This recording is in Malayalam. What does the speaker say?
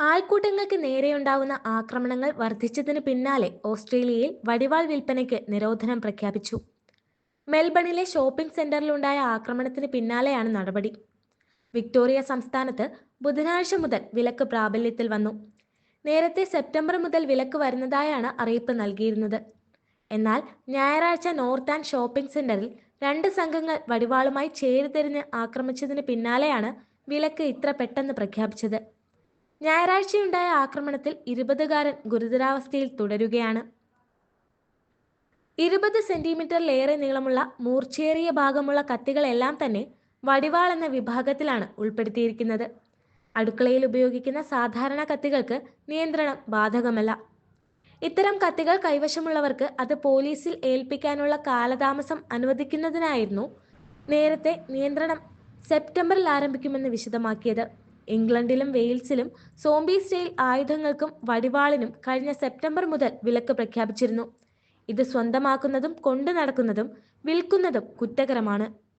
ആൾക്കൂട്ടങ്ങൾക്ക് നേരെയുണ്ടാവുന്ന ആക്രമണങ്ങൾ വർദ്ധിച്ചതിന് പിന്നാലെ ഓസ്ട്രേലിയയിൽ വടിവാൾ വിൽപ്പനയ്ക്ക് നിരോധനം പ്രഖ്യാപിച്ചു. മെൽബണിലെ ഷോപ്പിംഗ് സെന്ററിലുണ്ടായ ആക്രമണത്തിന് പിന്നാലെയാണ് നടപടി. വിക്ടോറിയ സംസ്ഥാനത്ത് ബുധനാഴ്ച മുതൽ വിലക്ക് പ്രാബല്യത്തിൽ വന്നു. നേരത്തെ സെപ്റ്റംബർ മുതൽ വിലക്ക് വരുന്നതായാണ് അറിയിപ്പ് നൽകിയിരുന്നത്. എന്നാൽ ഞായറാഴ്ച നോർത്ത് ആൻഡ് ഷോപ്പിംഗ് സെന്ററിൽ 2 സംഘങ്ങൾ വടിവാളുമായി ചേരിതിരിഞ്ഞ് ആക്രമിച്ചതിന് പിന്നാലെയാണ് വിലക്ക് ഇത്ര പെട്ടെന്ന് പ്രഖ്യാപിച്ചത്. ഞായറാഴ്ചയുണ്ടായ ആക്രമണത്തിൽ 20കാരൻ ഗുരുതരാവസ്ഥയിൽ തുടരുകയാണ്. 20 സെന്റിമീറ്ററിലേറെ നീളമുള്ള മൂർച്ചയേറിയ ഭാഗമുള്ള കത്തികളെല്ലാം തന്നെ വടിവാൾ എന്ന വിഭാഗത്തിലാണ് ഉൾപ്പെടുത്തിയിരിക്കുന്നത്. അടുക്കളയിൽ ഉപയോഗിക്കുന്ന സാധാരണ കത്തികൾക്ക് നിയന്ത്രണം ബാധകമല്ല. ഇത്തരം കത്തികൾ കൈവശമുള്ളവർക്ക് അത് പോലീസിൽ ഏൽപ്പിക്കാനുള്ള കാലതാമസം അനുവദിക്കുന്നതിനായിരുന്നു നേരത്തെ നിയന്ത്രണം സെപ്റ്റംബറിൽ ആരംഭിക്കുമെന്ന് വിശദമാക്കിയത്. ഇംഗ്ലണ്ടിലും വെയിൽസിലും സോംബി സ്റ്റൈൽ ആയുധങ്ങൾക്കും വടിവാളിനും കഴിഞ്ഞ സെപ്റ്റംബർ മുതൽ വിലക്ക് പ്രഖ്യാപിച്ചിരുന്നു. ഇത് സ്വന്തമാക്കുന്നതും കൊണ്ടു നടക്കുന്നതും വിൽക്കുന്നതും കുറ്റകരമാണ്.